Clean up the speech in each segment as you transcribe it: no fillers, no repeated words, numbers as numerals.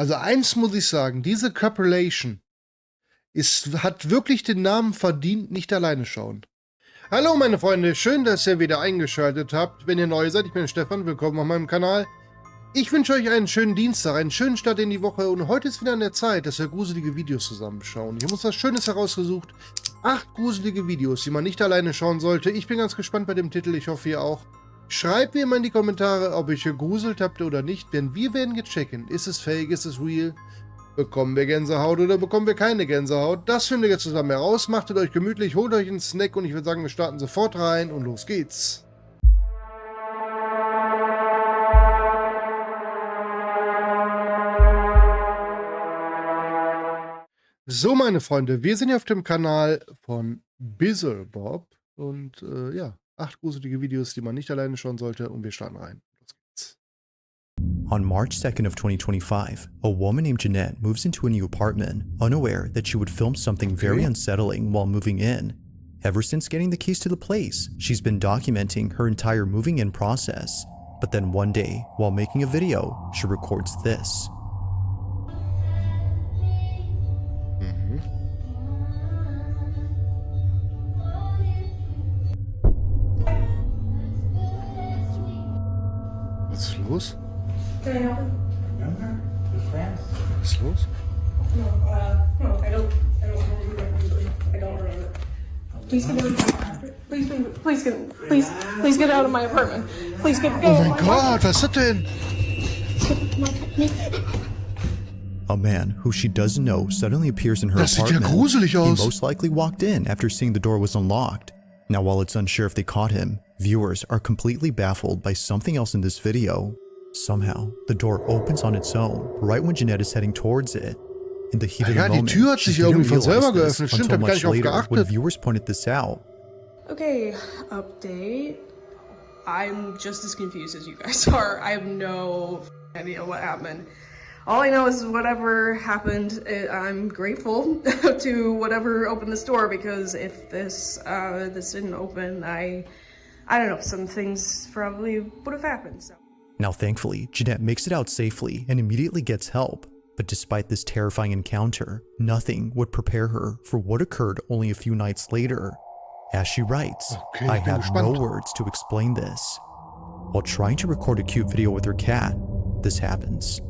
Also eins muss ich sagen, diese Compilation hat wirklich den Namen verdient, nicht alleine schauen. Hallo meine Freunde, schön, dass ihr wieder eingeschaltet habt. Wenn ihr neu seid, ich bin Stefan, willkommen auf meinem Kanal. Ich wünsche euch einen schönen Dienstag, einen schönen Start in die Woche und heute ist wieder an der Zeit, dass wir gruselige Videos zusammenschauen. Ich habe uns was Schönes herausgesucht. 8 gruselige Videos, die man nicht alleine schauen sollte. Ich bin ganz gespannt bei dem Titel, ich hoffe ihr auch. Schreibt mir mal in die Kommentare, ob ihr gegruselt habt oder nicht, denn wir werden gechecken. Ist es fake, ist es real? Bekommen wir Gänsehaut oder bekommen wir keine Gänsehaut? Das finden wir jetzt zusammen heraus. Machtet euch gemütlich, holt euch einen Snack und ich würde sagen, wir starten sofort rein und los geht's. So, meine Freunde, wir sind hier auf dem Kanal von Bizzlebob und ja, 8 gruselige Videos, die man nicht alleine schauen sollte und wir starten rein. Los geht's. On March 2nd of 2025, a woman named Jeanette moves into a new apartment, unaware that she would film something very unsettling while moving in. Ever since getting the keys to the place, she's been documenting her entire moving in process. But then one day, while making a video, she records this. Was ist los? Can I help you? Remember the friends? Was ist los? No, I don't remember. Please get out of my apartment. Please get out of my apartment. Please get out Oh of mein my Gott, was ist das denn? A man who she doesn't know suddenly appears in her Das sieht ja apartment. gruselig He aus. most likely walked in after seeing the door was unlocked. Now, while it's unsure if they caught him, viewers are completely baffled by something else in this video. Somehow, the door opens on its own right when Jeanette is heading towards it. In the heat of Ja, the die moment, Tür hat she sich didn't irgendwie von realize selber this geöffnet. Stimmt, until hab gar much nicht drauf later when geachtet. viewers pointed this out. Okay, update. I'm just as confused as you guys are. I have no idea what happened. All I know is whatever happened, I'm grateful to whatever opened this door, because if this didn't open, I don't know, some things probably would have happened. So. Now, thankfully, Jeanette makes it out safely and immediately gets help. But despite this terrifying encounter, nothing would prepare her for what occurred only a few nights later. As she writes, Okay, I ich bin have no gespannt. words to explain this. While trying to record a cute video with her cat, this happens.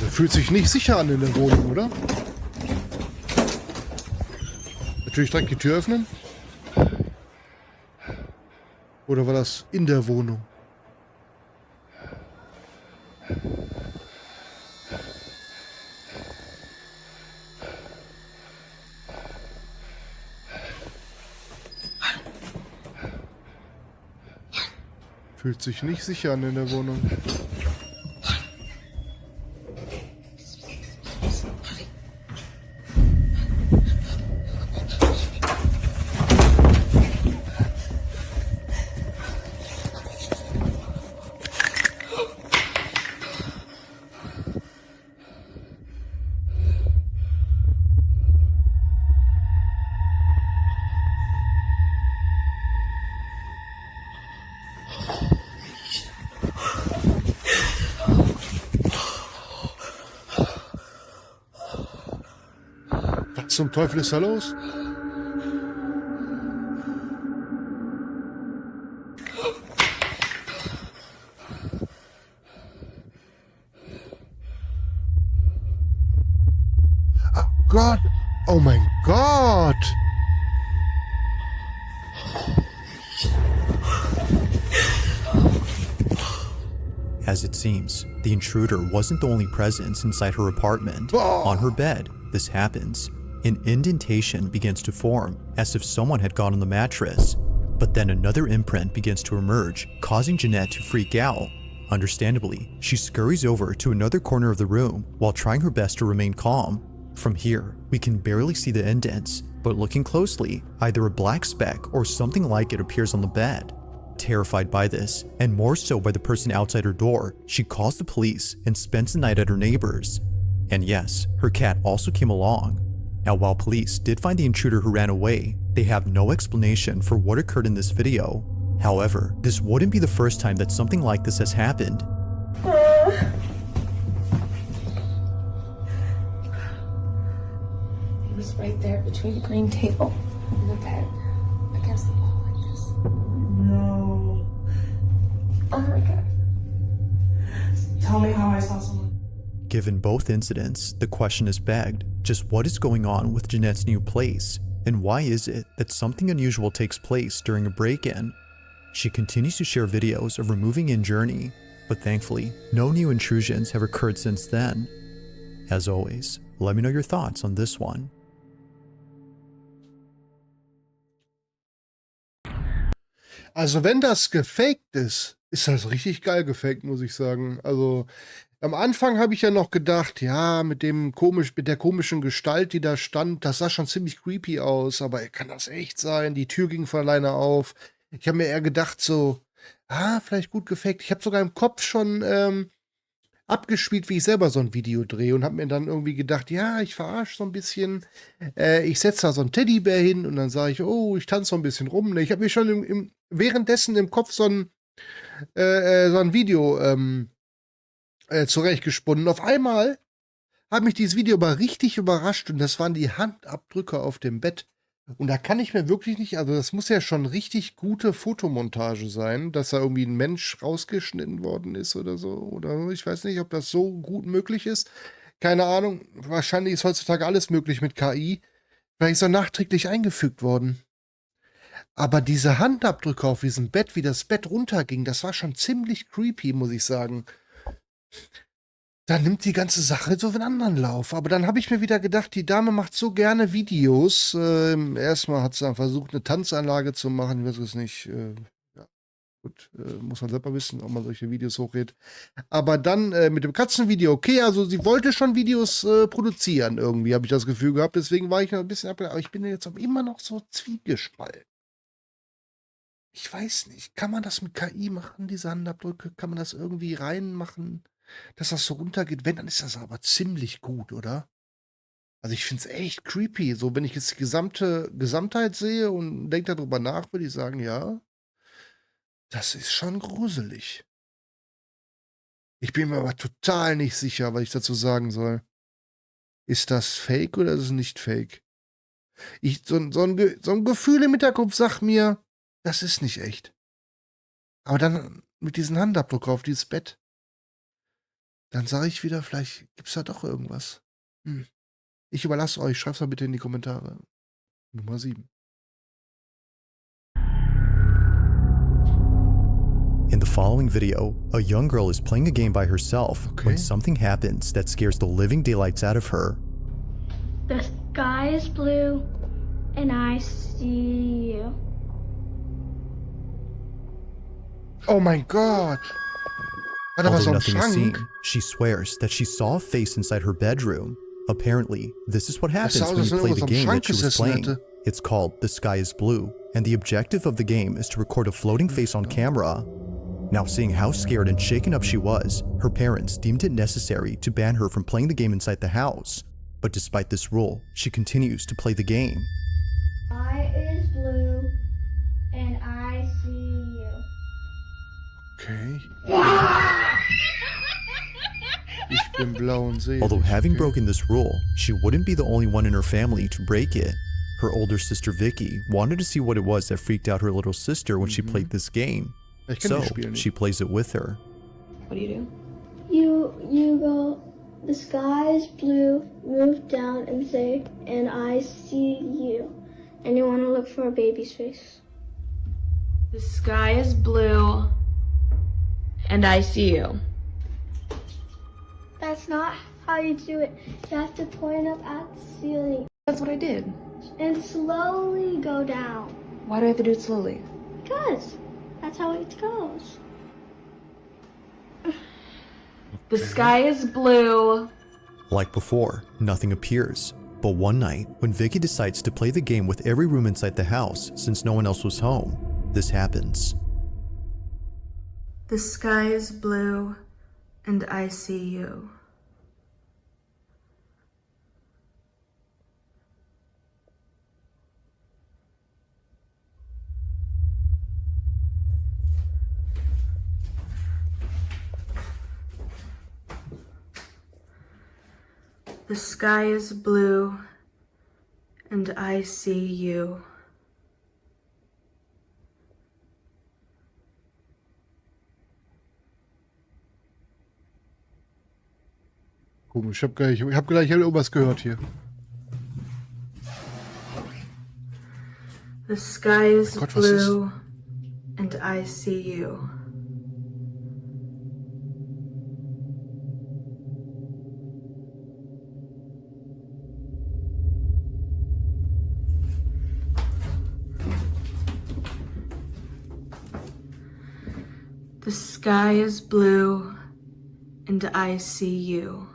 Der fühlt sich nicht sicher an in der Wohnung, oder? Natürlich direkt die Tür öffnen. Oder war das in der Wohnung? Fühlt sich nicht sicher an in der Wohnung. Was zum Teufel ist da los? Oh Gott! Oh mein Gott! As it seems, the intruder wasn't the only presence inside her apartment. Oh. On her bed, this happens. An indentation begins to form, as if someone had gone on the mattress. But then another imprint begins to emerge, causing Jeanette to freak out. Understandably, she scurries over to another corner of the room while trying her best to remain calm. From here, we can barely see the indents, but looking closely, either a black speck or something like it appears on the bed. Terrified by this, and more so by the person outside her door, she calls the police and spends the night at her neighbor's. And yes, her cat also came along. Now, while police did find the intruder who ran away, they have no explanation for what occurred in this video. However, this wouldn't be the first time that something like this has happened. He was right there between the green table and the bed, against the wall like this. No. Oh my God. Tell me how I saw someone. Given both incidents, the question is begged, just what is going on with Jeanette's new place? And why is it that something unusual takes place during a break-in? She continues to share videos of her moving-in journey, but thankfully, no new intrusions have occurred since then. As always, let me know your thoughts on this one. Also wenn das gefaked ist das richtig geil gefaked, muss ich sagen. Also am Anfang habe ich ja noch gedacht, ja, mit der komischen Gestalt, die da stand, das sah schon ziemlich creepy aus, aber kann das echt sein? Die Tür ging von alleine auf. Ich habe mir eher gedacht so, vielleicht gut gefaked. Ich habe sogar im Kopf schon abgespielt, wie ich selber so ein Video drehe und habe mir dann irgendwie gedacht, ja, ich verarsche so ein bisschen. Ich setze da so einen Teddybär hin und dann sage ich, oh, ich tanze so ein bisschen rum. Ich habe mir schon währenddessen im Kopf so ein Video zurechtgesponnen. Auf einmal hat mich dieses Video aber richtig überrascht und das waren die Handabdrücke auf dem Bett. Und da kann ich mir wirklich nicht, also das muss ja schon richtig gute Fotomontage sein, dass da irgendwie ein Mensch rausgeschnitten worden ist oder so. Oder ich weiß nicht, ob das so gut möglich ist. Keine Ahnung. Wahrscheinlich ist heutzutage alles möglich mit KI. Vielleicht ist er nachträglich eingefügt worden. Aber diese Handabdrücke auf diesem Bett, wie das Bett runterging, das war schon ziemlich creepy, muss ich sagen. Da nimmt die ganze Sache so einen anderen Lauf. Aber dann habe ich mir wieder gedacht, die Dame macht so gerne Videos. Erstmal hat sie dann versucht, eine Tanzanlage zu machen. Ich weiß es nicht. Ja, gut, muss man selber wissen, ob man solche Videos hochlädt. Aber dann mit dem Katzenvideo, okay, also sie wollte schon Videos produzieren irgendwie, habe ich das Gefühl gehabt. Deswegen war ich noch ein bisschen abgelenkt. Aber ich bin jetzt immer noch so zwiegespalten. Ich weiß nicht, kann man das mit KI machen, diese Handabdrücke? Kann man das irgendwie reinmachen, dass das so runtergeht? Wenn, dann ist das aber ziemlich gut, oder? Also ich finde es echt creepy. So, wenn ich jetzt die Gesamtheit sehe und denke darüber nach, würde ich sagen, ja, das ist schon gruselig. Ich bin mir aber total nicht sicher, was ich dazu sagen soll. Ist das fake oder ist es nicht fake? So ein Gefühl im Hinterkopf sagt mir, das ist nicht echt. Aber dann mit diesem Handabdruck auf dieses Bett, dann sage ich wieder, vielleicht gibt es da doch irgendwas. Ich überlasse euch, schreibt es mal bitte in die Kommentare. Nummer 7. In the following video, a young girl is playing a game by herself Okay. when something happens that scares the living daylights out of her. The sky is blue, and I see you. Oh mein Gott! Hat er was Although am nothing is seen, Schrank? she swears that she saw a face inside her bedroom. Apparently, this is what happens sah aus, when als you wenn play irgendwas the am game Schrank that she was gesessen playing. hätte. It's called The Sky is Blue, and the objective of the game is to record a floating face on camera. Now, seeing how scared and shaken up she was, her parents deemed it necessary to ban her from playing the game inside the house. But despite this rule, she continues to play the game. Sky is blue, and I see you. Okay. Ich bin blau und sehe Although dich, having okay. broken this rule, she wouldn't be the only one in her family to break it. Her older sister Vicky wanted to see what it was that freaked out her little sister when she played this game. Ich kenn So, die Spiele nicht. she plays it with her. What do you do? You go, the sky is blue, move down and say, and I see you. And you want to look for a baby's face. The sky is blue, and I see you. That's not how you do it. You have to point up at the ceiling That's what I did. and slowly go down. Why do I have to do it slowly? Because that's how it goes. The sky is blue. Like before, nothing appears. But one night, when Vicky decides to play the game with every room inside the house since no one else was home, this happens. The sky is blue and I see you. The sky is blue and I see you. Komisch, ich hab gleich irgendwas gehört hier. The sky is Gott, was ist? blue and I see you. The sky is blue and I see you.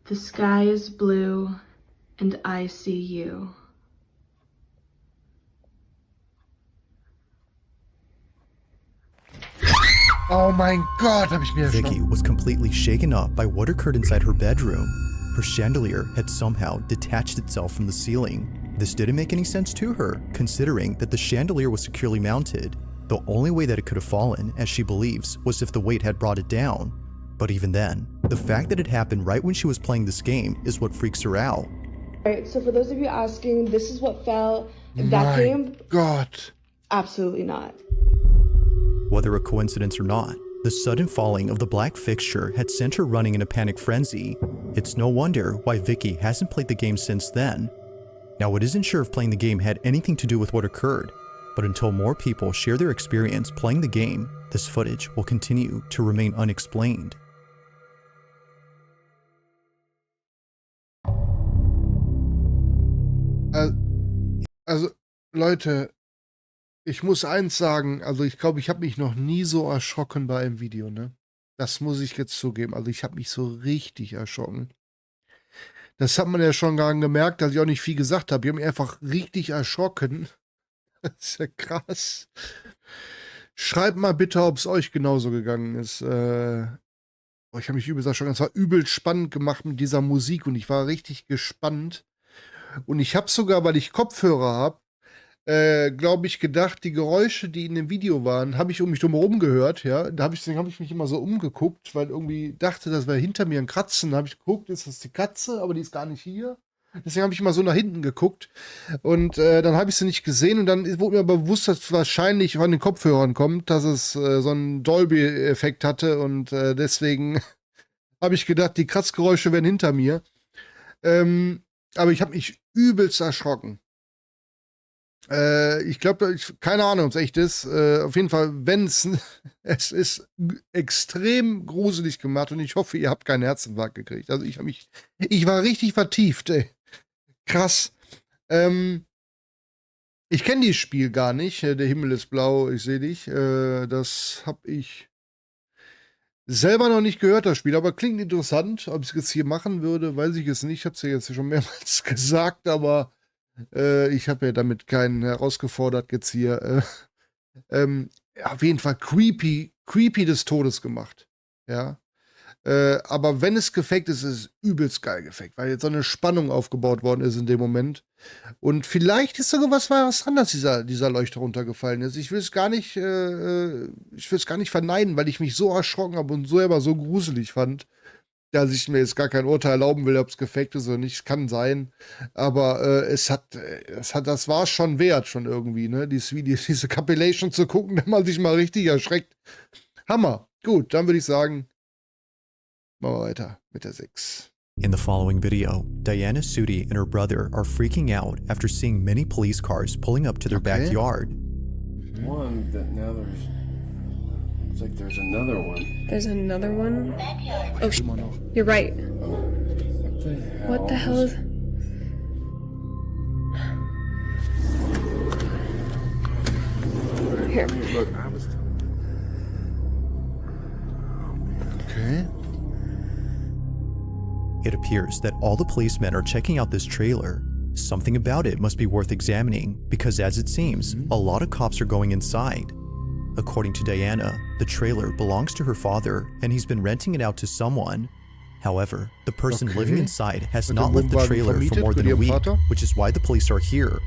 The sky is blue and I see you. Oh mein Gott, hab ich mir Vicky erschrocken. was completely shaken up by what occurred inside her bedroom. Her chandelier had somehow detached itself from the ceiling. This didn't make any sense to her, considering that the chandelier was securely mounted. The only way that it could have fallen, as she believes, was if the weight had brought it down. But even then, the fact that it happened right when she was playing this game is what freaks her out. Alright, so for those of you asking, this is what fell. That came? Mein Gott. Absolutely not. Whether a coincidence or not, the sudden falling of the black fixture had sent her running in a panic frenzy. It's no wonder why Vicky hasn't played the game since then. Now, it isn't sure if playing the game had anything to do with what occurred, but until more people share their experience playing the game, this footage will continue to remain unexplained. Also, Leute, ich muss eins sagen, also ich glaube, ich habe mich noch nie so erschrocken bei einem Video, ne? Das muss ich jetzt zugeben. Also ich habe mich so richtig erschrocken. Das hat man ja schon gar nicht gemerkt, dass ich auch nicht viel gesagt habe. Ich habe mich einfach richtig erschrocken. Das ist ja krass. Schreibt mal bitte, ob es euch genauso gegangen ist. Ich habe mich übelst erschrocken. Es war übel spannend gemacht mit dieser Musik und ich war richtig gespannt. Und ich habe sogar, weil ich Kopfhörer habe, glaube ich, gedacht, die Geräusche, die in dem Video waren, habe ich um mich drumherum gehört, ja. Deswegen habe ich mich immer so umgeguckt, weil irgendwie dachte, das wäre hinter mir ein Kratzen. Da habe ich geguckt, ist das die Katze, aber die ist gar nicht hier. Deswegen habe ich immer so nach hinten geguckt. Und dann habe ich sie nicht gesehen und dann wurde mir aber bewusst, dass es wahrscheinlich von den Kopfhörern kommt, dass es so einen Dolby-Effekt hatte und deswegen habe ich gedacht, die Kratzgeräusche wären hinter mir. Aber ich habe mich übelst erschrocken. Ich glaube, keine Ahnung, ob es echt ist. Auf jeden Fall, es ist extrem gruselig gemacht und ich hoffe, ihr habt keinen Herzinfarkt gekriegt. Also ich war richtig vertieft, ey. Krass. Ich kenne dieses Spiel gar nicht. Der Himmel ist blau, ich sehe dich. Das habe ich selber noch nicht gehört, das Spiel, aber klingt interessant. Ob ich es jetzt hier machen würde, weiß ich es nicht. Ich habe es ja jetzt schon mehrmals gesagt, aber ich habe ja damit keinen herausgefordert jetzt hier. Auf jeden Fall creepy des Todes gemacht. Ja. Aber wenn es gefaked ist, ist es übelst geil gefaked, weil jetzt so eine Spannung aufgebaut worden ist in dem Moment. Und vielleicht ist sogar was dran, dass dieser Leuchter runtergefallen ist. Ich will es gar nicht verneinen, weil ich mich so erschrocken habe und selber so gruselig fand, dass ich mir jetzt gar kein Urteil erlauben will, ob es gefaked ist oder nicht. Es kann sein. Aber das war es schon wert, schon irgendwie, ne? Diese Compilation zu gucken, wenn man sich mal richtig erschreckt. Hammer. Gut, dann würde ich sagen, machen wir weiter mit der 6. In the following video, Diana Sudi and her brother are freaking out after seeing many police cars pulling up to their backyard. One that now looks like there's another one. There's another one? Oh, you're right. What the hell is... Here. Look, Okay. It appears that all the policemen are checking out this trailer. Something about it must be worth examining because, as it seems, a lot of cops are going inside. According to Diana, the trailer belongs to her father and he's been renting it out to someone. However, the person living inside has not left the trailer for more than a week, which is why the police are here.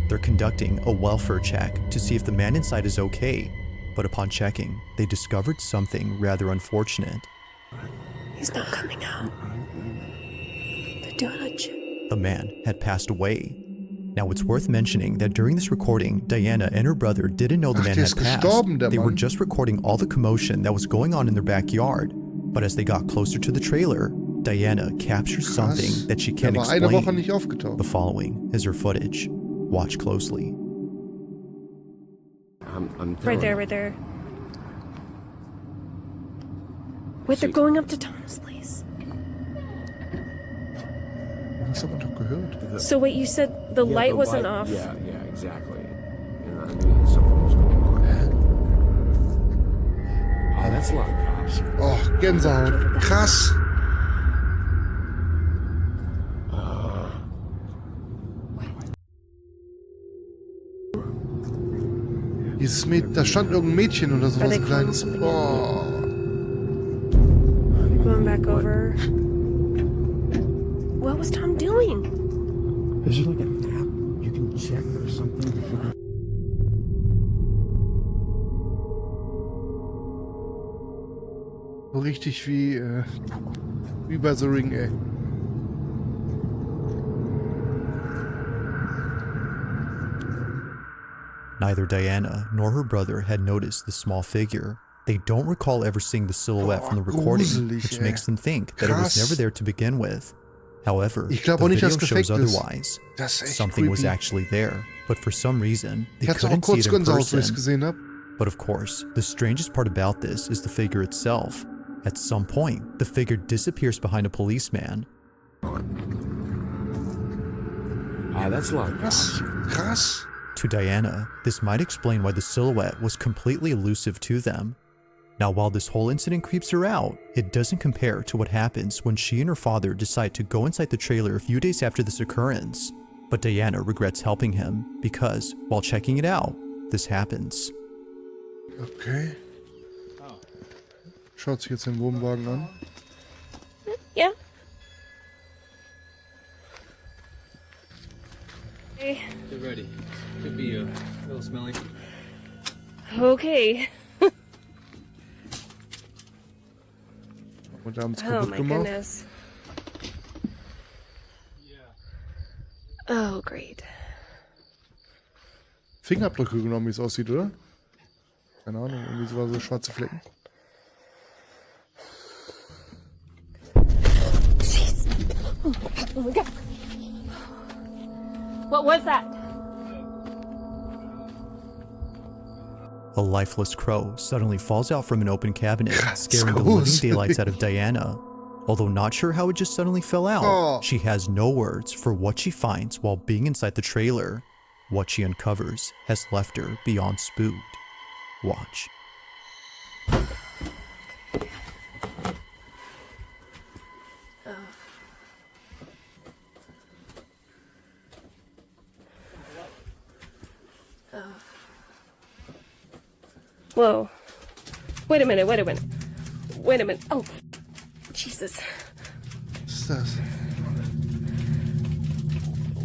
They're conducting a welfare check to see if the man inside is okay, but upon checking, they discovered something rather unfortunate. He's not coming out. They're doing a check. The man had passed away. Now it's worth mentioning that during this recording, Diana and her brother didn't know the man had passed. They were just recording all the commotion that was going on in their backyard. But as they got closer to the trailer, Diana captures something that she can't explain. The following is her footage. Watch closely. I'm Right there, right there. Wait, they're going up to Tom's place. Das hat man doch gehört. So wait, you said the light wasn't off? Yeah, exactly. And I knew something was going on. Oh, that's a lot of cops. Oh, Gänsehaut. Krass. Dieses da stand irgendein Mädchen oder so, was kleines. Oh. Going back over. What was Tom doing? Is there like an app you can check or something to figure? So richtig wie bei The Ring, ey. Neither Diana nor her brother had noticed the small figure. They don't recall ever seeing the silhouette from the recording, which makes them think that it was never there to begin with. However, the video shows otherwise. Something was actually there, but for some reason, they couldn't see it in person. But of course, the strangest part about this is the figure itself. At some point, the figure disappears behind a policeman. That's a lot of cops. Krass. To Diana, this might explain why the silhouette was completely elusive to them. Now, while this whole incident creeps her out, it doesn't compare to what happens when she and her father decide to go inside the trailer a few days after this occurrence. But Diana regrets helping him because, while checking it out, this happens. Okay. Schaut sich jetzt den Wohnwagen an. Yeah. Hey. Get ready. Could be a little smelly. Okay. Und haben es Oh kaputt my gemacht. goodness. Oh, great. Fingerabdrücke genommen, wie es aussieht, oder? Keine Ahnung, irgendwie so schwarze Flecken. Jeez. Oh my god. What was that? A lifeless crow suddenly falls out from an open cabinet, scaring the living daylights out of Diana. Although not sure how it just suddenly fell out, she has no words for what she finds while being inside the trailer. What she uncovers has left her beyond spooked. Watch. Whoa. Wait a minute, wait a minute. Wait a minute. Oh, Jesus. Was ist das?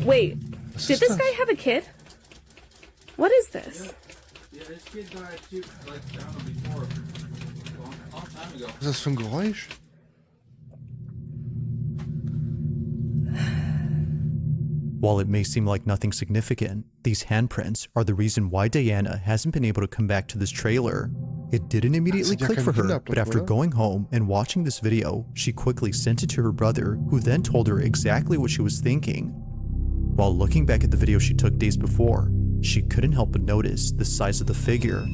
Wait, did this guy have a kid? What is this? Yeah, this kid died too, like down before, a long time ago. Was ist das für ein Geräusch? While it may seem like nothing significant, these handprints are the reason why Diana hasn't been able to come back to this trailer. It didn't immediately click for her, but after going home and watching this video, she quickly sent it to her brother, who then told her exactly what she was thinking. While looking back at the video she took days before, she couldn't help but notice the size of the figure.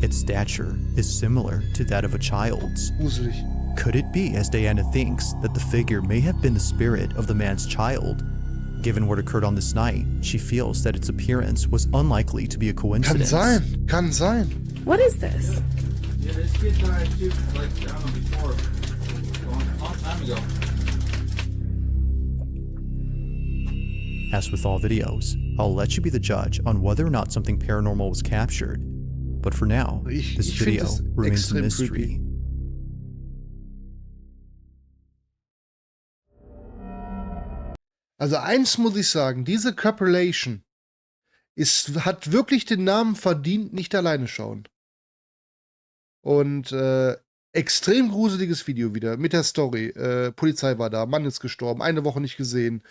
Its stature is similar to that of a child's. Gruselig. Could it be, as Diana thinks, that the figure may have been the spirit of the man's child? Given what occurred on this night, she feels that its appearance was unlikely to be a coincidence. Kann sein. What is this? Yeah, this kid died too, like down before, As with all videos, I'll let you be the judge on whether or not something paranormal was captured. But for now, this video remains a mystery. Creepy. Also eins muss ich sagen, diese Compilation hat wirklich den Namen verdient, nicht alleine schauen. Und extrem gruseliges Video wieder mit der Story. Polizei war da, Mann ist gestorben, eine Woche nicht gesehen.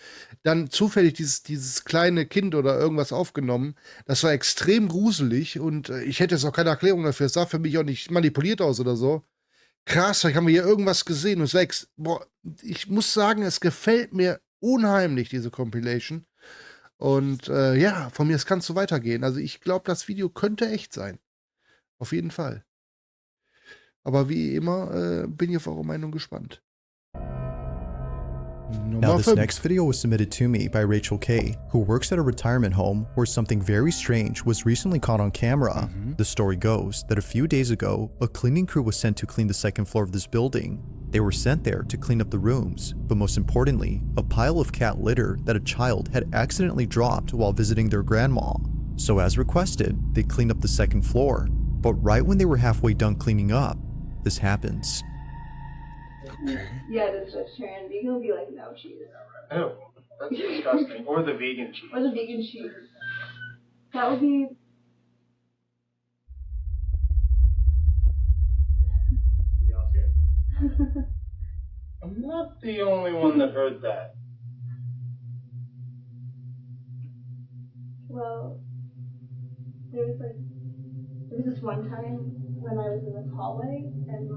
Dann zufällig dieses kleine Kind oder irgendwas aufgenommen. Das war extrem gruselig und ich hätte jetzt auch keine Erklärung dafür. Es sah für mich auch nicht manipuliert aus oder so. Krass, vielleicht haben wir hier irgendwas gesehen. Und es war boah, ich muss sagen, es gefällt mir unheimlich, diese Compilation. Und ja, von mir kann es so weitergehen. Also ich glaube, das Video könnte echt sein. Auf jeden Fall. Aber wie immer bin ich auf eure Meinung gespannt. Now this next video was submitted to me by Rachel K, who works at a retirement home where something very strange was recently caught on camera. The story goes that a few days ago, a cleaning crew was sent to clean the second floor of this building. They were sent there to clean up the rooms, but most importantly, a pile of cat litter that a child had accidentally dropped while visiting their grandma. So as requested, they cleaned up the second floor. But right when they were halfway done cleaning up, this happens. Yeah, the vegetarian vegan will be like, no cheese. Ew, that's disgusting. Or the vegan cheese. Or the vegan cheese. That would be. Y'all scared? I'm not the only one that heard that. Well, there was this one time when I was in this hallway and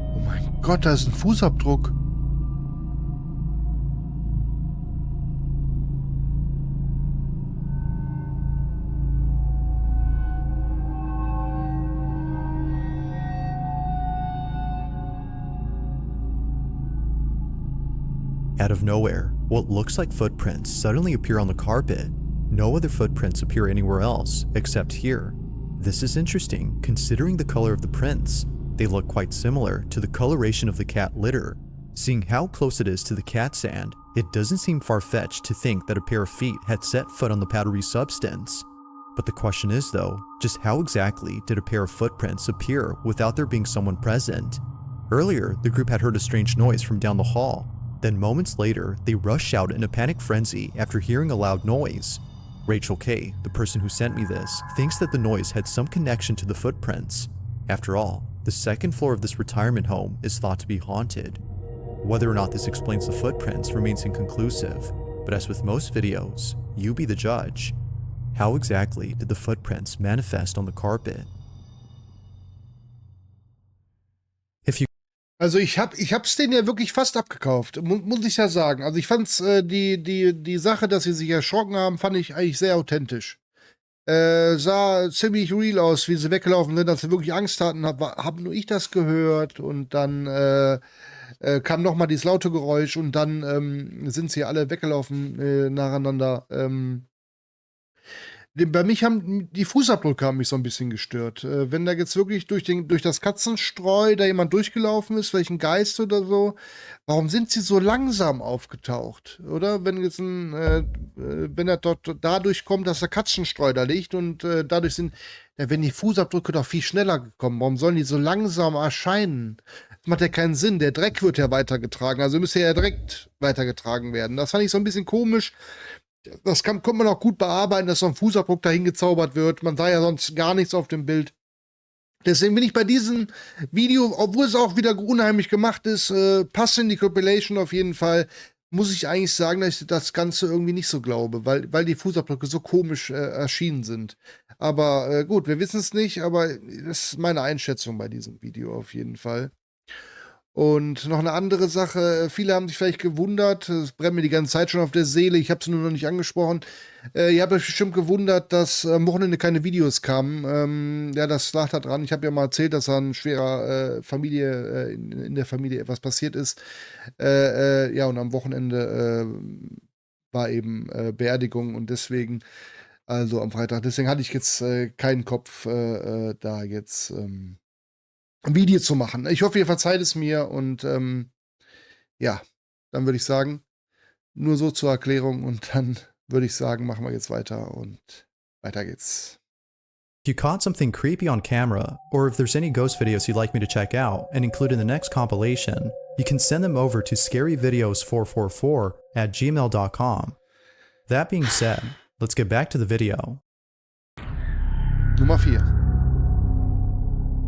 Oh mein Gott, da ist ein Fußabdruck. Out of nowhere, what looks like footprints suddenly appear on the carpet. No other footprints appear anywhere else except here. This is interesting considering the color of the prints. They look quite similar to the coloration of the cat litter. Seeing how close it is to the cat sand, it doesn't seem far-fetched to think that a pair of feet had set foot on the powdery substance. But the question is though, just how exactly did a pair of footprints appear without there being someone present? Earlier, the group had heard a strange noise from down the hall. Then moments later, they rush out in a panic frenzy after hearing a loud noise. Rachel K, the person who sent me this, thinks that the noise had some connection to the footprints. After all, the second floor of this retirement home is thought to be haunted. Whether or not this explains the footprints remains inconclusive, but as with most videos, you be the judge. How exactly did the footprints manifest on the carpet? Also ich hab's denen ja wirklich fast abgekauft, muss ich ja sagen. Also ich fand's, die Sache, dass sie sich erschrocken haben, fand ich eigentlich sehr authentisch. Sah ziemlich real aus, wie sie weggelaufen sind, dass sie wirklich Angst hatten, hab nur ich das gehört und dann kam nochmal dieses laute Geräusch und dann sind sie alle weggelaufen nacheinander. Bei mich haben die Fußabdrücke haben mich so ein bisschen gestört. Wenn da jetzt wirklich durch das Katzenstreu da jemand durchgelaufen ist, vielleicht ein Geist oder so, warum sind sie so langsam aufgetaucht? Oder wenn jetzt wenn er dort dadurch kommt, dass der Katzenstreu da liegt und dadurch da werden die Fußabdrücke doch viel schneller gekommen. Warum sollen die so langsam erscheinen? Das macht ja keinen Sinn. Der Dreck wird ja weitergetragen, also müsste ja direkt weitergetragen werden. Das fand ich so ein bisschen komisch. Das konnte man auch gut bearbeiten, dass so ein Fußabdruck dahin gezaubert wird. Man sah ja sonst gar nichts auf dem Bild. Deswegen bin ich bei diesem Video, obwohl es auch wieder unheimlich gemacht ist, passt in die Compilation auf jeden Fall, muss ich eigentlich sagen, dass ich das Ganze irgendwie nicht so glaube, weil die Fußabdrücke so komisch erschienen sind. Aber gut, wir wissen es nicht, aber das ist meine Einschätzung bei diesem Video auf jeden Fall. Und noch eine andere Sache, viele haben sich vielleicht gewundert, es brennt mir die ganze Zeit schon auf der Seele, ich habe es nur noch nicht angesprochen. Ihr habt euch bestimmt gewundert, dass am Wochenende keine Videos kamen. Ja, das lag da dran. Ich habe ja mal erzählt, dass an schwerer Familie, in der Familie etwas passiert ist. Ja, und am Wochenende war eben Beerdigung und deswegen, also am Freitag, deswegen hatte ich jetzt keinen Kopf, da jetzt ein Video zu machen. Ich hoffe, ihr verzeiht es mir und ja, dann würde ich sagen, nur so zur Erklärung und dann würde ich sagen, machen wir jetzt weiter und weiter geht's. If you caught something creepy on camera, or if there's any ghost videos you'd like me to check out and include in the next compilation, you can send them over to scaryvideos444@gmail.com. That being said, let's get back to the video. Nummer 4.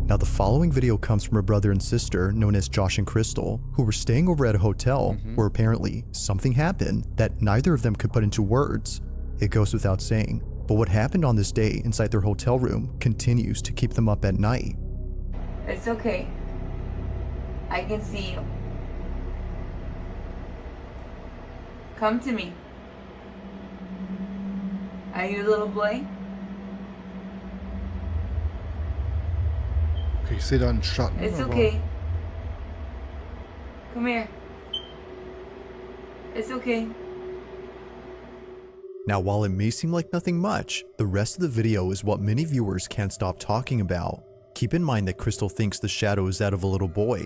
Now the following video comes from a brother and sister known as Josh and Crystal, who were staying over at a hotel where apparently something happened that neither of them could put into words. It goes without saying, but what happened on this day inside their hotel room continues to keep them up at night. It's okay. I can see you. Come to me. Are you a little boy? Okay, ich sehe da einen Schatten. It's okay. Come here. It's okay. Now while it may seem like nothing much, the rest of the video is what many viewers can't stop talking about. Keep in mind that Crystal thinks the shadow is that of a little boy.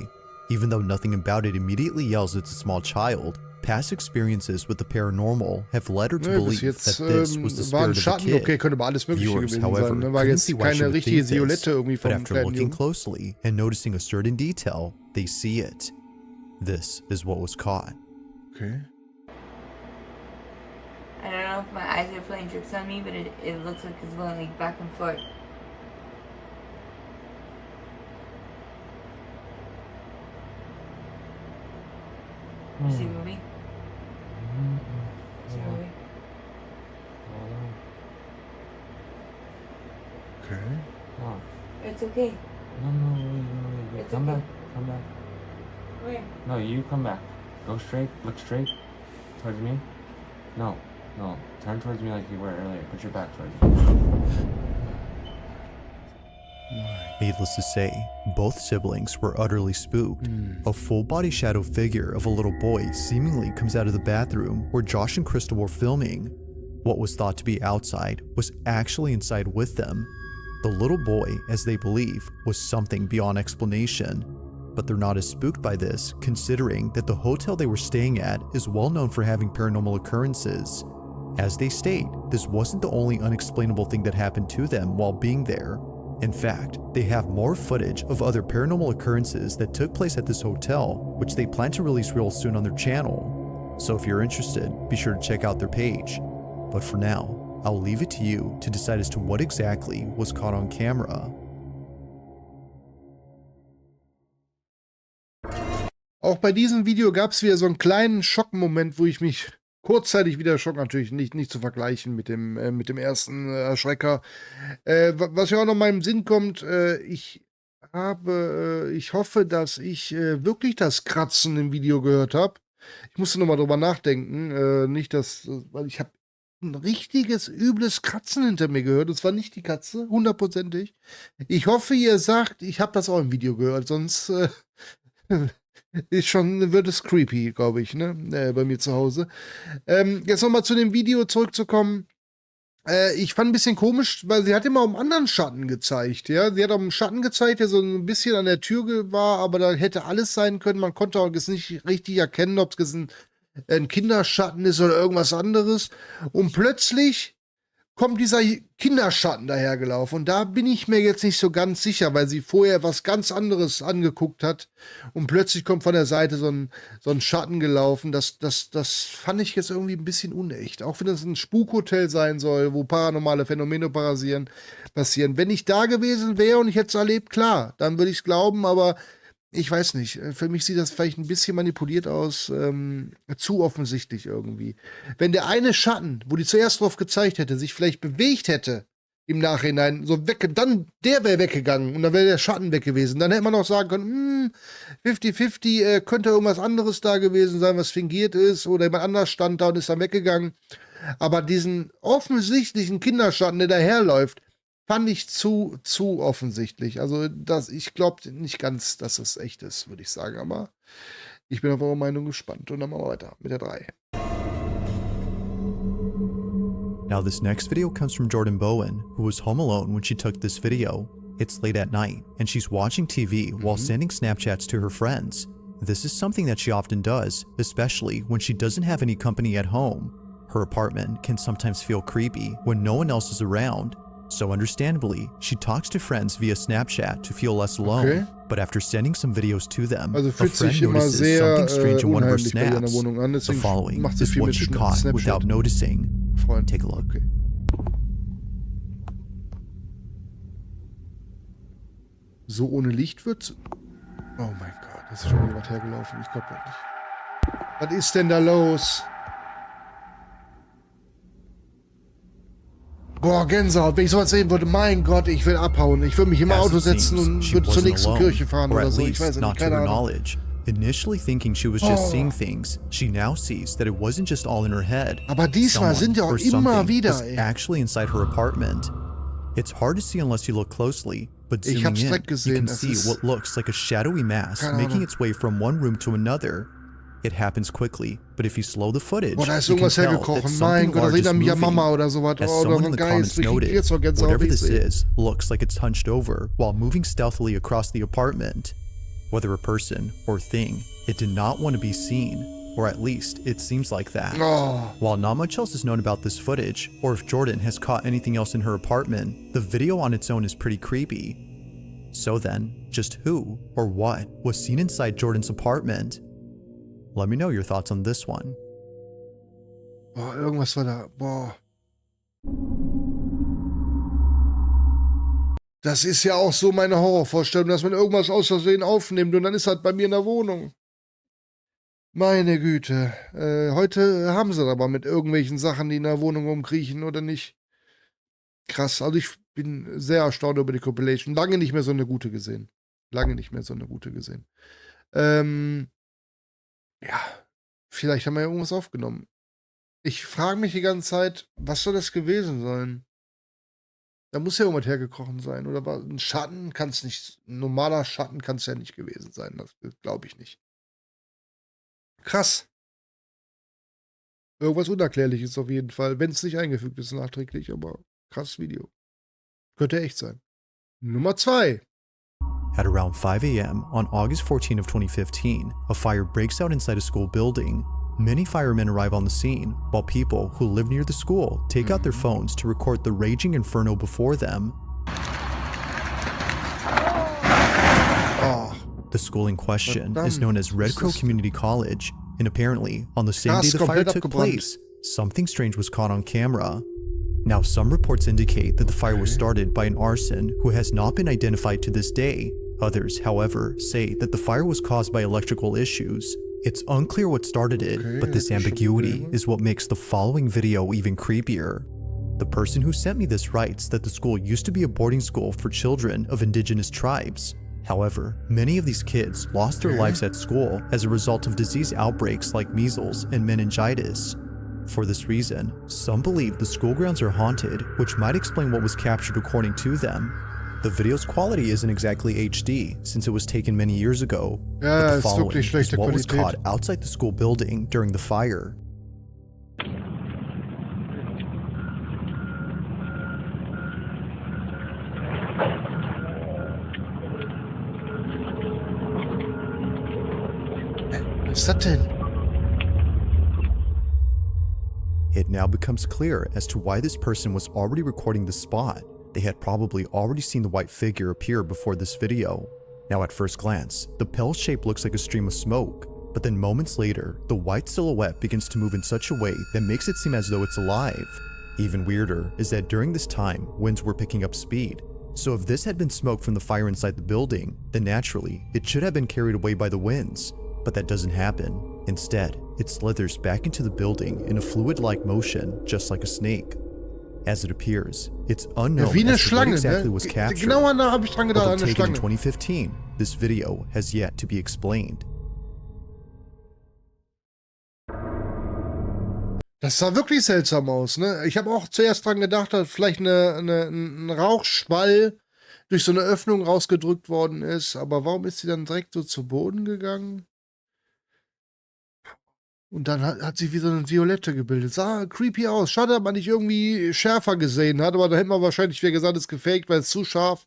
Even though nothing about it immediately yells it's a small child, past experiences with the paranormal have led her to believe that this was the war ein spirit of a Schatten, kid. okay, könnte aber alles Mögliche Viewers, gewesen however, sein. Ne? War couldn't jetzt see why she keine would richtige think this, Violette irgendwie but vom after kleinen looking Jungen. closely and noticing a certain detail, they see it. This is what was caught. Okay. I don't know if my eyes are playing tricks on me, but it looks like it's going like back and forth. You see movie? See movie? Okay. Oh. It's okay. No, wait. It's Come okay. back. Come back. Where? No, you come back. Go straight. Look straight towards me. No. Turn towards me like you were earlier. Put your back towards me. Needless to say, both siblings were utterly spooked. A full-body shadow figure of a little boy seemingly comes out of the bathroom where Josh and Crystal were filming. What was thought to be outside was actually inside with them. The little boy, as they believe, was something beyond explanation. But they're not as spooked by this, considering that the hotel they were staying at is well known for having paranormal occurrences. As they state, this wasn't the only unexplainable thing that happened to them while being there. In fact, they have more footage of other paranormal occurrences that took place at this hotel, which they plan to release real soon on their channel. So if you're interested, be sure to check out their page. But for now, I'll leave it to you to decide as to what exactly was caught on camera. Auch bei diesem Video gab es wieder so einen kleinen Schockmoment, wo ich mich kurzzeitig wieder schock, natürlich nicht zu vergleichen mit dem ersten Erschrecker. Was ja auch noch in meinem Sinn kommt, ich hoffe, dass ich wirklich das Kratzen im Video gehört habe. Ich musste nochmal drüber nachdenken, nicht dass, weil ich habe ein richtiges, übles Kratzen hinter mir gehört. Das war nicht die Katze, 100%. Ich hoffe, ihr sagt, ich habe das auch im Video gehört, sonst wird es creepy, glaube ich, ne? Bei mir zu Hause. Jetzt nochmal zu dem Video zurückzukommen. Ich fand ein bisschen komisch, weil sie hat immer einen anderen Schatten gezeigt, ja. Sie hat auch einen Schatten gezeigt, der so ein bisschen an der Tür war, aber da hätte alles sein können. Man konnte auch jetzt nicht richtig erkennen, ob es ein Kinderschatten ist oder irgendwas anderes. Und plötzlich kommt dieser Kinderschatten dahergelaufen. Und da bin ich mir jetzt nicht so ganz sicher, weil sie vorher was ganz anderes angeguckt hat. Und plötzlich kommt von der Seite so ein Schatten gelaufen. Das fand ich jetzt irgendwie ein bisschen unecht. Auch wenn es ein Spukhotel sein soll, wo paranormale Phänomene passieren. Wenn ich da gewesen wäre und ich hätte es erlebt, klar, dann würde ich es glauben, aber ich weiß nicht. Für mich sieht das vielleicht ein bisschen manipuliert aus, zu offensichtlich irgendwie. Wenn der eine Schatten, wo die zuerst drauf gezeigt hätte, sich vielleicht bewegt hätte, im Nachhinein. So weg, dann, der wäre weggegangen und dann wäre der Schatten weg gewesen. Dann hätte man auch sagen können, 50-50, könnte irgendwas anderes da gewesen sein, was fingiert ist, oder jemand anders stand da und ist dann weggegangen. Aber diesen offensichtlichen Kinderschatten, der daherläuft, fand ich zu offensichtlich. Also ich glaube nicht ganz, dass es echt ist, würde ich sagen. Aber ich bin auf eure Meinung gespannt. Und dann machen wir weiter mit der 3. Now this next video comes from Jordan Bowen, who was home alone when she took this video. It's late at night, and she's watching TV while sending Snapchats to her friends. This is something that she often does, especially when she doesn't have any company at home. Her apartment can sometimes feel creepy when no one else is around, so understandably, she talks to friends via Snapchat to feel less alone. Okay. But after sending some videos to them, Also a fühlt friend sich immer notices sehr something strange in one of her unheimlich bei ihr in der snaps. Wohnung an. The Deswegen following macht sie is viel what mit she caught Snapchat. without noticing. Freund. Take a look. Okay. So ohne Licht wird's. Oh mein Gott, das ist schon wieder was hergelaufen. Ich glaube nicht. Was ist denn da los? Boah, Gänsehaut. Wenn ich sowas sehen würde, mein Gott, ich will abhauen. Ich würde mich im Auto setzen und würde zur nächsten Kirche fahren oder so. Ich weiß nicht, keine Ahnung. Initially thinking she was just seeing things, she now sees that it wasn't just all in her head. Aber diesmal sind ja auch immer wieder, ey. Actually inside her apartment. It's hard to see unless you look closely, but Ich zooming hab's in, direkt gesehen, you can es see ist- what looks like a shadowy mass Keine making Ahnung. its way from one room to another. It happens quickly, but if you slow the footage, Boah, da ist you can irgendwas tell that hergekrochen. Mein something Gott, das large is erinnert mich an moving. Mama oder sowas. As Oh, oder someone so in ein the Geist. comments Ich krieg noted, jetzt noch Gänsehaut, whatever wie ich this sehe. is looks like it's hunched over while moving stealthily across the apartment. Whether a person or thing, it did not want to be seen, or at least it seems like that. Oh. While not much else is known about this footage, or if Jordan has caught anything else in her apartment, the video on its own is pretty creepy. So then, just who or what was seen inside Jordan's apartment? Let me know your thoughts on this one. Boah, irgendwas war da. Boah. Das ist ja auch so meine Horrorvorstellung, dass man irgendwas aus Versehen aufnimmt und dann ist halt bei mir in der Wohnung. Meine Güte. Heute haben sie aber mit irgendwelchen Sachen, die in der Wohnung rumkriechen oder nicht. Krass. Also ich bin sehr erstaunt über die Compilation. Lange nicht mehr so eine gute gesehen. Lange nicht mehr so eine gute gesehen. Ja. Vielleicht haben wir ja irgendwas aufgenommen. Ich frage mich die ganze Zeit, was soll das gewesen sein? Da muss ja irgendwas hergekrochen sein. Oder war ein Schatten? Kann es nicht. Ein normaler Schatten kann es ja nicht gewesen sein. Das glaube ich nicht. Krass. Irgendwas Unerklärliches auf jeden Fall. Wenn es nicht eingefügt ist nachträglich, aber krasses Video. Könnte echt sein. Nummer 2. At around 5 a.m. on August 14 of 2015, a fire breaks out inside a school building. Many firemen arrive on the scene, while people who live near the school take out their phones to record the raging inferno before them. Oh. The school in question is Verdammt, known as Red was Crow ist das? Community College, and apparently, on the same Krass, day the fire komplett took abgebrannt. place, something strange was caught on camera. Now, some reports indicate that the fire was started by an arson who has not been identified to this day. Others, however, say that the fire was caused by electrical issues. It's unclear what started it, Okay, but this das ist schon ambiguity blöd. is what makes the following video even creepier. The person who sent me this writes that the school used to be a boarding school for children of indigenous tribes. However, many of these kids lost their lives at school as a result of disease outbreaks like measles and meningitis. For this reason, some believe the school grounds are haunted, which might explain what was captured according to them. The video's quality isn't exactly HD, since it was taken many years ago, Ja, but the ist following wirklich is schlechte what was Qualität. caught outside the school building during the fire. Was ist das denn? It now becomes clear as to why this person was already recording the spot. They had probably already seen the white figure appear before this video. Now at first glance, the pale shape looks like a stream of smoke, but then moments later, the white silhouette begins to move in such a way that makes it seem as though it's alive. Even weirder is that during this time, winds were picking up speed. So if this had been smoke from the fire inside the building, then naturally, it should have been carried away by the winds. But that doesn't happen. Instead, it slithers back into the building in a fluid-like motion, just like a snake. As it appears, it's unknown Wie eine as to what Schlange, exactly ne? was captured. Genauer nach habe ich dran gedacht, Although eine taken in Schlange. 2015, this video has yet to be explained. Das sah wirklich seltsam aus, ne? Ich habe auch zuerst dran gedacht, dass vielleicht ein Rauchschwall durch so eine Öffnung rausgedrückt worden ist. Aber warum ist sie dann direkt so zu Boden gegangen? Und dann hat sie wie so eine Violette gebildet. Sah creepy aus. Schade, dass man nicht irgendwie schärfer gesehen hat. Aber da hätte man wahrscheinlich wieder gesagt, es ist gefaked, weil es zu scharf.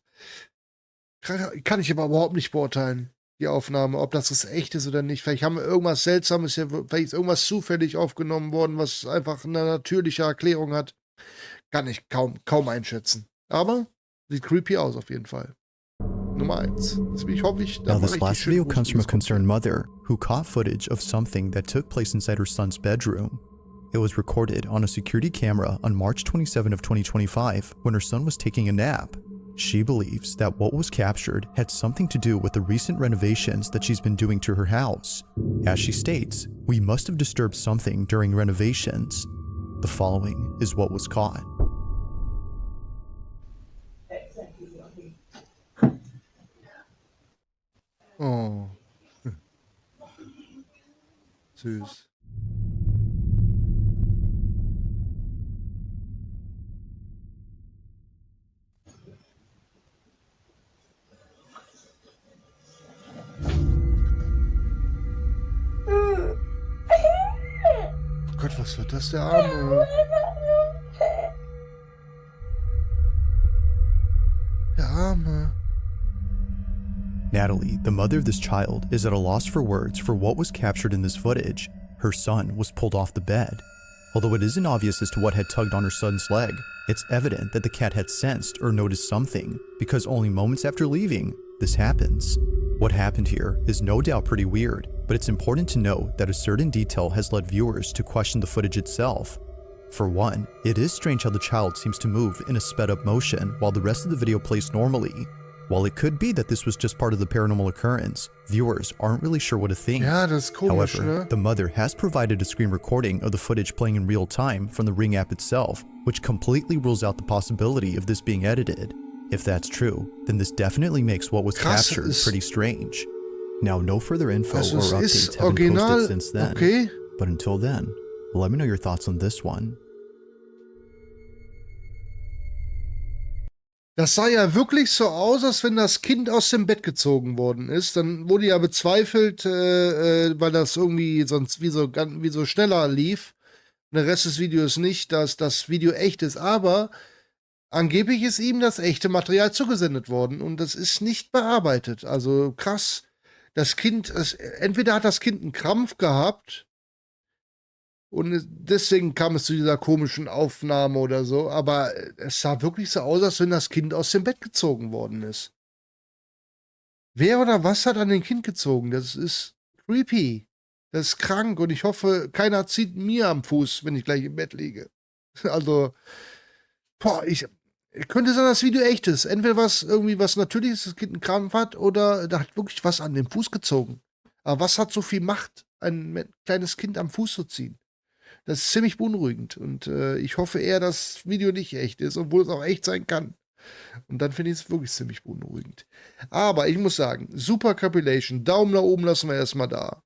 Kann ich aber überhaupt nicht beurteilen, die Aufnahme, ob das echt ist oder nicht. Vielleicht haben wir irgendwas Seltsames, vielleicht ist irgendwas zufällig aufgenommen worden, was einfach eine natürliche Erklärung hat. Kann ich kaum einschätzen. Aber sieht creepy aus auf jeden Fall. Nummer 1. Ich hoffe, Now this last video comes from a concerned mother who caught footage of something that took place inside her son's bedroom. It was recorded on a security camera on March 27 of 2025 when her son was taking a nap. She believes that what was captured had something to do with the recent renovations that she's been doing to her house. As she states, we must have disturbed something during renovations. The following is what was caught. Oh. Süß. Gott, was wird das, der Arme? Der Arme. Natalie, the mother of this child, is at a loss for words for what was captured in this footage. Her son was pulled off the bed. Although it isn't obvious as to what had tugged on her son's leg, it's evident that the cat had sensed or noticed something, because only moments after leaving, this happens. What happened here is no doubt pretty weird, but it's important to note that a certain detail has led viewers to question the footage itself. For one, it is strange how the child seems to move in a sped up motion while the rest of the video plays normally. While it could be that this was just part of the paranormal occurrence, viewers aren't really sure what to think. Ja, das ist komisch, However, ne? the mother has provided a screen recording of the footage playing in real time from the Ring app itself, which completely rules out the possibility of this being edited. If that's true, then this definitely makes what was captured pretty strange. Now, no further info or updates have been posted since then. Okay. But until then, let me know your thoughts on this one. Das sah ja wirklich so aus, als wenn das Kind aus dem Bett gezogen worden ist. Dann wurde ja bezweifelt, weil das irgendwie sonst wie so schneller lief. Der Rest des Videos nicht, dass das Video echt ist. Aber angeblich ist ihm das echte Material zugesendet worden und das ist nicht bearbeitet. Also krass. Das Kind, entweder hat das Kind einen Krampf gehabt und deswegen kam es zu dieser komischen Aufnahme oder so, aber es sah wirklich so aus, als wenn das Kind aus dem Bett gezogen worden ist. Wer oder was hat an dem Kind gezogen? Das ist creepy. Das ist krank und ich hoffe, keiner zieht mir am Fuß, wenn ich gleich im Bett liege. Also, boah, könnte sein, dass das Video echt ist. Entweder irgendwie was Natürliches, das Kind einen Krampf hat, oder da hat wirklich was an dem Fuß gezogen. Aber was hat so viel Macht, ein kleines Kind am Fuß zu ziehen? Das ist ziemlich beunruhigend. Und ich hoffe eher, dass das Video nicht echt ist, obwohl es auch echt sein kann. Und dann finde ich es wirklich ziemlich beunruhigend. Aber ich muss sagen, super Compilation. Daumen nach oben lassen wir erstmal da.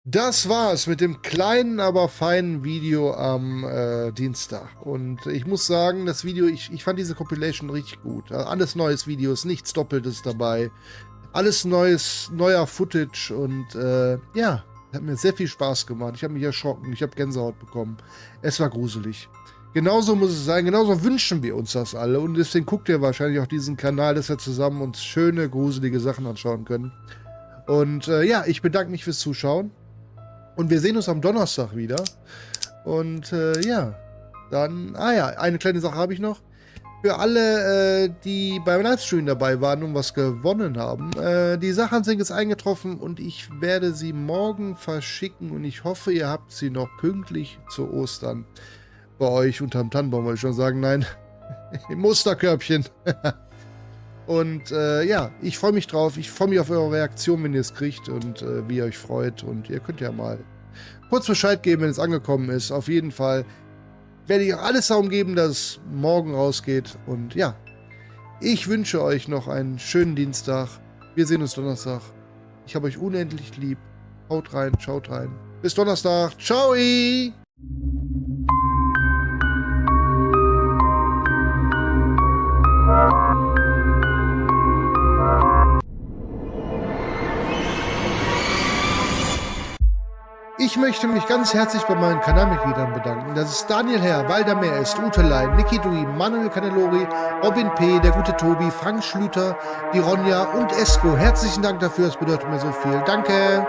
Das war's mit dem kleinen, aber feinen Video am Dienstag. Und ich muss sagen, das Video, ich fand diese Compilation richtig gut. Alles neues Videos, nichts Doppeltes dabei. Alles neuer Footage und ja, hat mir sehr viel Spaß gemacht. Ich habe mich erschrocken, ich habe Gänsehaut bekommen. Es war gruselig. Genauso muss es sein, genauso wünschen wir uns das alle. Und deswegen guckt ihr wahrscheinlich auch diesen Kanal, dass wir zusammen uns schöne, gruselige Sachen anschauen können. Und ja, ich bedanke mich fürs Zuschauen. Und wir sehen uns am Donnerstag wieder. Und ja, dann, eine kleine Sache habe ich noch. Für alle, die beim Livestream dabei waren und was gewonnen haben, die Sachen sind jetzt eingetroffen und ich werde sie morgen verschicken und ich hoffe, ihr habt sie noch pünktlich zu Ostern bei euch unterm Tannenbaum, wollte ich schon sagen, nein, im Osterkörbchen. Und ja, ich freue mich drauf. Ich freue mich auf eure Reaktion, wenn ihr es kriegt und wie ihr euch freut. Und ihr könnt ja mal kurz Bescheid geben, wenn es angekommen ist. Auf jeden Fall werde ich auch alles darum geben, dass es morgen rausgeht. Und ja, ich wünsche euch noch einen schönen Dienstag. Wir sehen uns Donnerstag. Ich habe euch unendlich lieb. Haut rein, schaut rein. Bis Donnerstag. Ciao! Ich möchte mich ganz herzlich bei meinen Kanalmitgliedern bedanken. Das ist Daniel, Herr, WeilDaMehrIst, Uteline, Micky Dream, Manuel Candelori, Robin P., der gute Tobi, Schlüter, die Ronja und Esco. Herzlichen Dank dafür, es bedeutet mir so viel. Danke!